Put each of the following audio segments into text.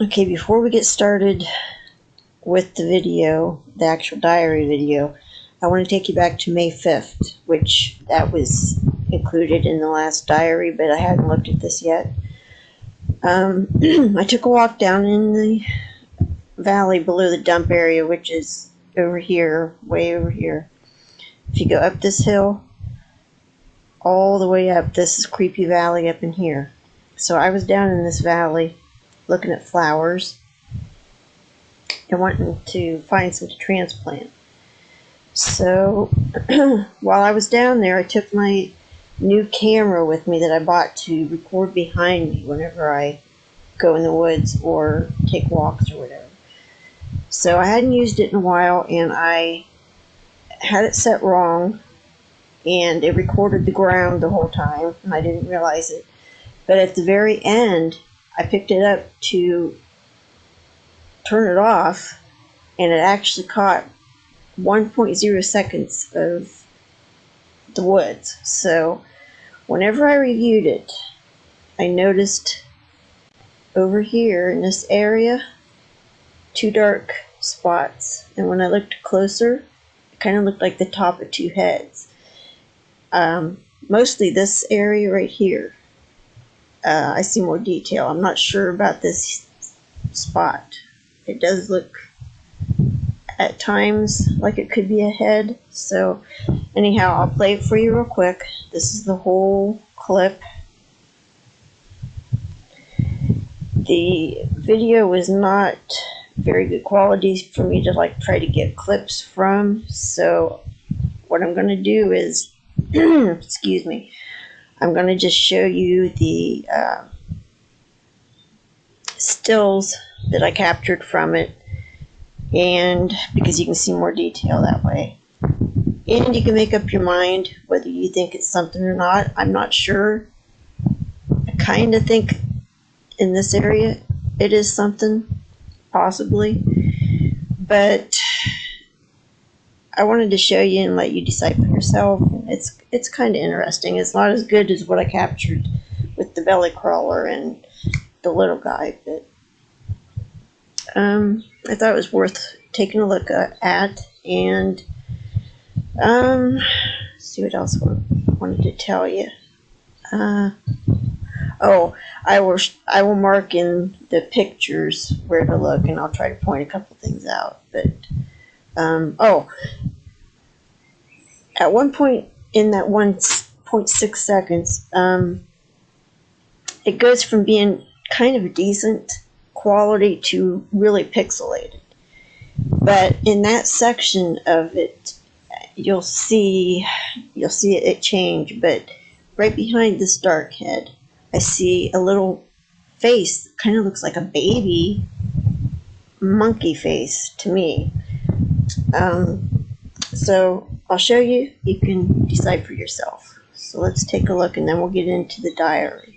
Okay, before we get started with the video, the actual diary video, I want to take you back to May 5th, which that was included in the last diary, but I hadn't looked at this yet. I took a walk down in the valley below the dump area, which is over here, way over here. If you go up this hill, all the way up, this is Creepy Valley up in here. So I was down in this valley looking at flowers and wanting to find some to transplant. So while I was down there, I took my new camera with me that I bought to record behind me whenever I go in the woods or take walks or whatever. So I hadn't used it in a while, and I had it set wrong, and it recorded the ground the whole time, and I didn't realize it. But at the very end, I picked it up to turn it off, and it actually caught 1.0 seconds of the woods. So whenever I reviewed it, I noticed over here in this area 2 dark spots, and when I looked closer, it kind of looked like the top of 2 heads. Mostly this area right here, I see more detail. I'm not sure about this spot. It does look at times like it could be a head. So anyhow, I'll play it for you real quick. This is the whole clip. The video was not very good quality for me to try to get clips from. So what I'm going to do is, excuse me, I'm going to just show you the stills that I captured from it, and because you can see more detail that way. And you can make up your mind whether you think it's something or not. I'm not sure. I kind of think in this area it is something, possibly. But I wanted to show you and let you decide for yourself. It's kind of interesting. It's not as good as what I captured with the belly crawler and the little guy, but I thought it was worth taking a look at. And see what else I wanted to tell you. I will mark in the pictures where to look, and I'll try to point a couple things out. But at one point in that 1.6 seconds, it goes from being kind of decent quality to really pixelated. But in that section of it, you'll see it change. But right behind this dark head, I see a little face that kind of looks like a baby monkey face to me. So I'll show you. You can decide for yourself. So let's take a look, and then we'll get into the diary.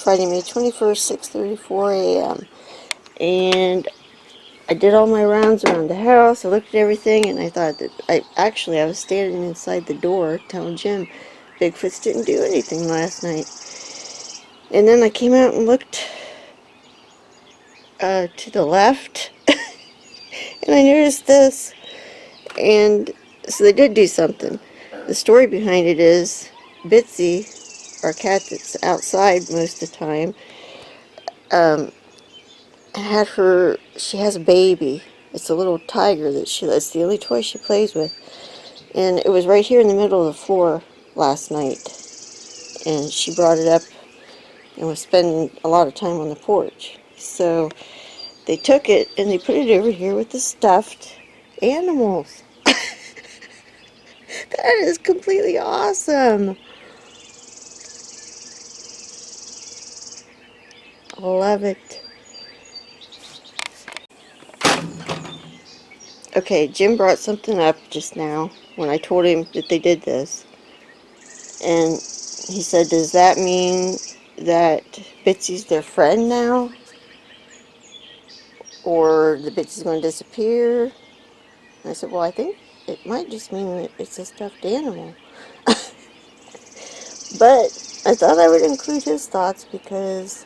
Friday, May 21st, 6:34 a.m. And I did all my rounds around the house. I looked at everything, and I thought that I was standing inside the door telling Jim Bigfoots didn't do anything last night. And then I came out and looked to the left, and I noticed this. And so they did do something. The story behind it is Bitsy, our cat that's outside most of the time, she has a baby. It's a little tiger that's the only toy she plays with. And it was right here in the middle of the floor last night. And she brought it up and was spending a lot of time on the porch. So they took it and they put it over here with the stuffed animals. That is completely awesome. I love it. Okay, Jim brought something up just now when I told him that they did this. And he said, does that mean that Bitsy's their friend now? Or the Bitsy's going to disappear? And I said, well, I think it might just mean that it's a stuffed animal. But I thought I would include his thoughts because,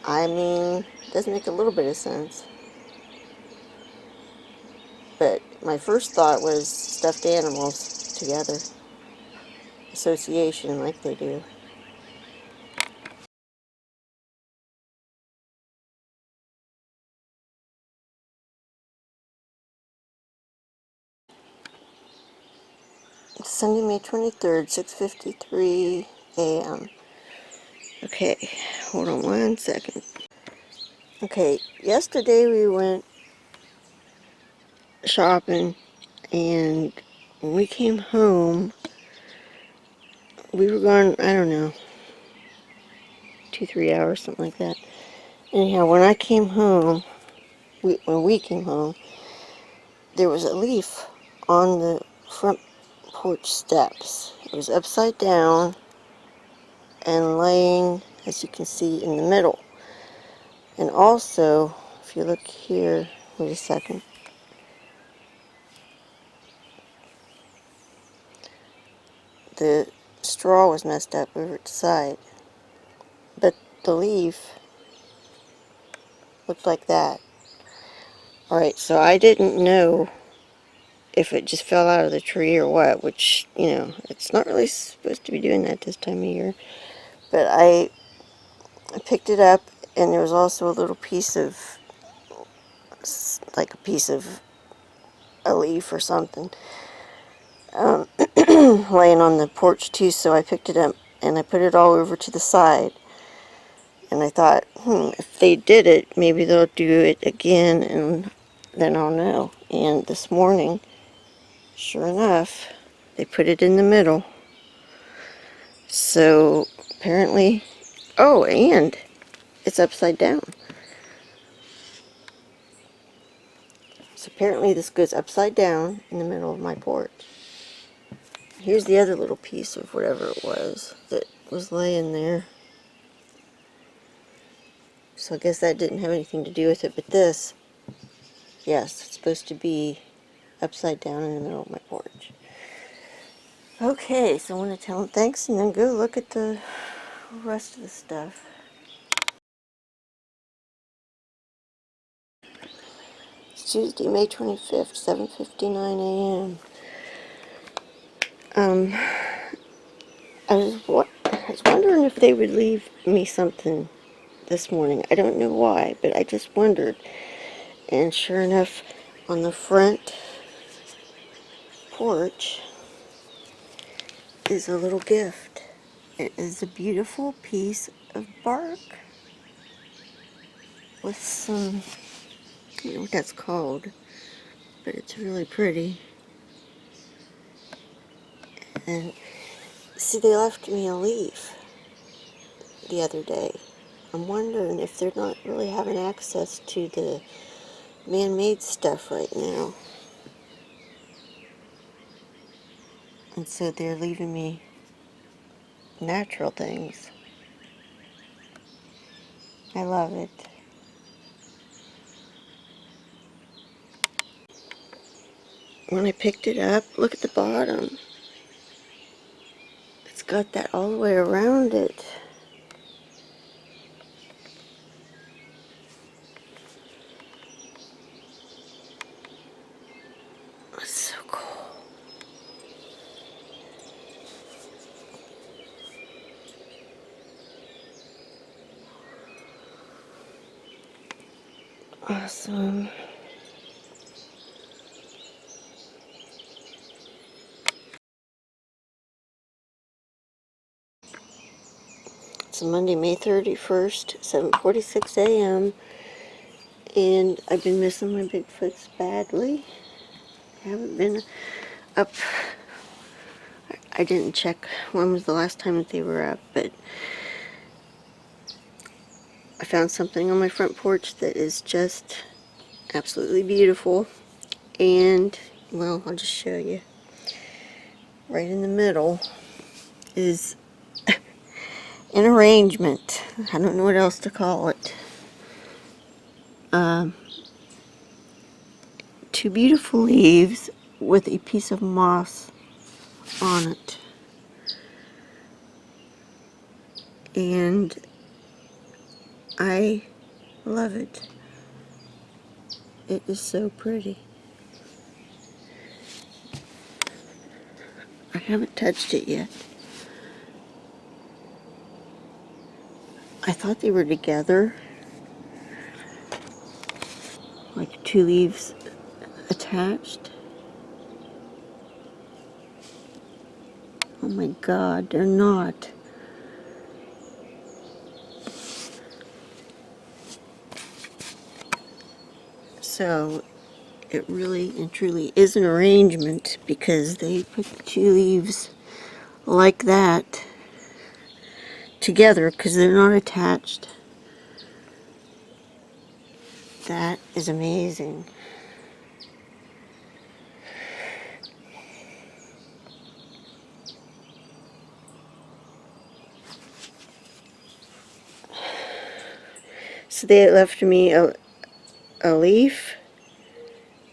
I mean, it does make a little bit of sense. But my first thought was stuffed animals together. Association like they do. It's Sunday, May 23rd, 6:53 a.m. Okay, hold on one second. Okay, yesterday we went shopping, and when we came home, we were gone, I don't know, 2-3 hours, something like that. Anyhow, when I came home, when we came home, there was a leaf on the front porch steps. It was upside down and laying, as you can see, in the middle. And also, if you look here, wait a second. The straw was messed up over its side. But the leaf looked like that. Alright, so I didn't know if it just fell out of the tree or what, which, you know, it's not really supposed to be doing that this time of year. But I picked it up, and there was also a little piece of, like a piece of a leaf or something, laying on the porch too, so I picked it up and I put it all over to the side. And I thought, if they did it, maybe they'll do it again, and then I'll know. And this morning, sure enough, they put it in the middle. So apparently, oh, and it's upside down. So apparently this goes upside down in the middle of my porch. Here's the other little piece of whatever it was that was laying there. So I guess that didn't have anything to do with it, but this, yes, it's supposed to be upside down in the middle of my porch. Okay, so I want to tell them thanks and then go look at the rest of the stuff. It's Tuesday, May 25th, 7:59 a.m. I was wondering if they would leave me something this morning. I don't know why, but I just wondered. And sure enough, on the front porch is a little gift. It is a beautiful piece of bark with some, I don't know what that's called, but it's really pretty. And see, they left me a leaf the other day. I'm wondering if they're not really having access to the man-made stuff right now. And so they're leaving me natural things. I love it. When I picked it up, look at the bottom. It's got that all the way around it. It's so cool. Awesome. It's Monday, May 31st, 7:46 a.m. And I've been missing my Bigfoots badly. I haven't been up. I didn't check when was the last time that they were up, but I found something on my front porch that is just absolutely beautiful. And, well, I'll just show you. Right in the middle is an arrangement. I don't know what else to call it. Two beautiful leaves with a piece of moss on it. And I love it. It is so pretty. I haven't touched it yet. I thought they were together, like two leaves attached. Oh my God, they're not. So it really and truly is an arrangement because they put the two leaves like that together because they're not attached. That is amazing. So they left me a leaf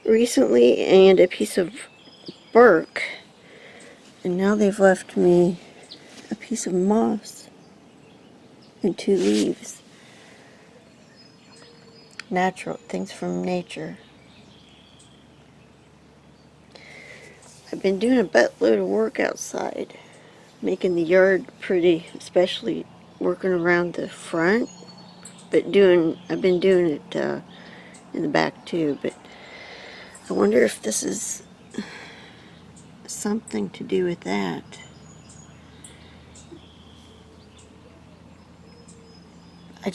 recently and a piece of bark, and now they've left me a piece of moss and two leaves. Natural things from nature. I've been doing a buttload of work outside, making the yard pretty, especially working around the front. But I've been doing it in the back too. But I wonder if this is something to do with that. I'm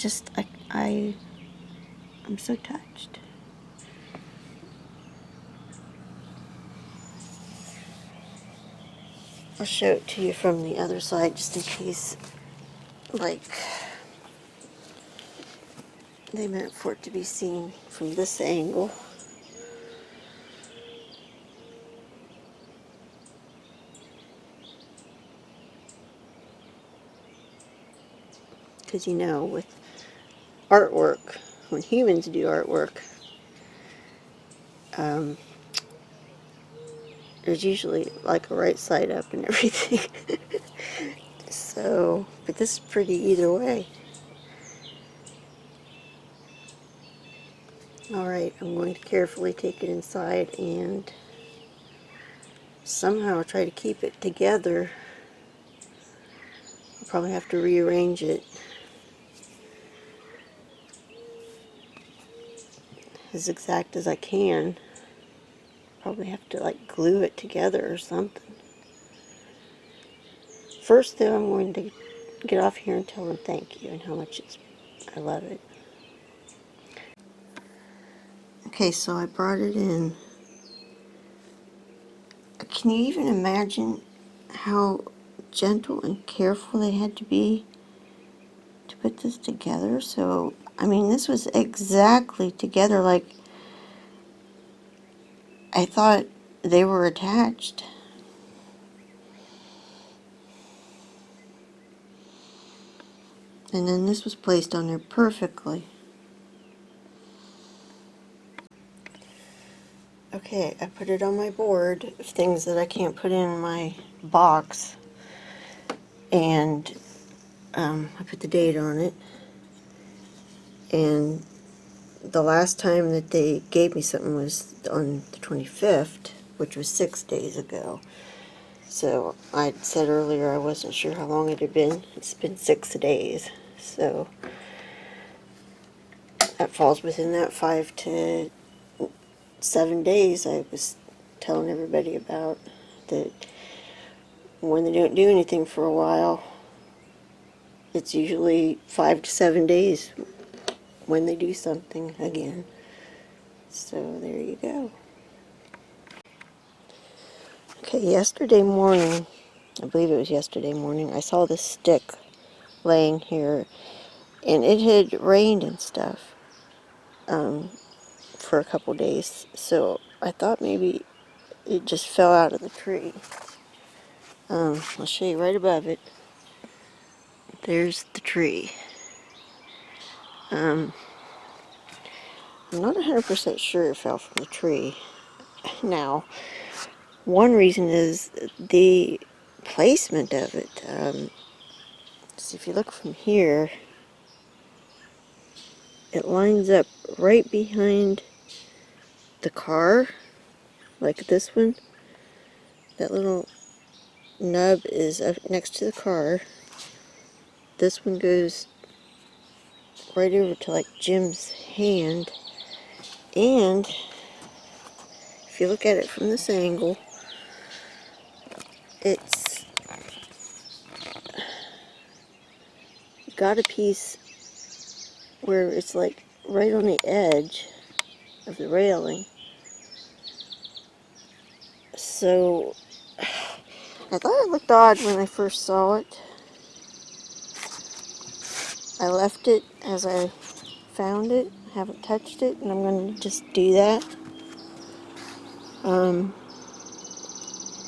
so touched. I'll show it to you from the other side just in case, like, they meant for it to be seen from this angle. Because, you know, with artwork, when humans do artwork, there's usually like a right side up and everything. So, but this is pretty either way. Alright, I'm going to carefully take it inside and somehow try to keep it together. I'll probably have to rearrange it as exact as I can. Probably have to like glue it together or something. First though, I'm going to get off here and tell them thank you and how much I love it. Okay, so I brought it in. Can you even imagine how gentle and careful they had to be to put this together? So, I mean, this was exactly together like I thought they were attached. And then this was placed on there perfectly. Okay, I put it on my board of things that I can't put in my box. And I put the date on it. And the last time that they gave me something was on the 25th, which was 6 days ago. So I said earlier I wasn't sure how long it had been. It's been 6 days. So that falls within that 5 to 7 days I was telling everybody about, that when they don't do anything for a while, it's usually 5 to 7 days when they do something again. So there you go. Okay, yesterday morning, I believe it was yesterday morning, I saw this stick laying here, and it had rained and stuff for a couple days, so I thought maybe it just fell out of the tree. I'll show you right above it. There's the tree. I'm not 100% sure it fell from the tree. Now, one reason is the placement of it. So if you look from here, it lines up right behind the car, like this one. That little nub is up next to the car. This one goes right over to like Jim's hand. And if you look at it from this angle, it's got a piece where it's like right on the edge of the railing. So I thought it looked odd when I first saw it. I left it as I found it. I haven't touched it, and I'm going to just do that.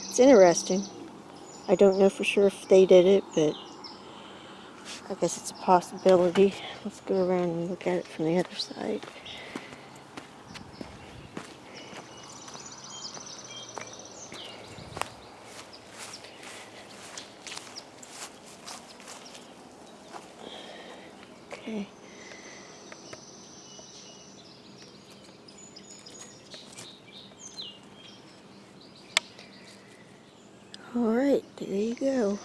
It's interesting. I don't know for sure if they did it, but I guess it's a possibility. Let's go around and look at it from the other side. Okay. Alright, there you go.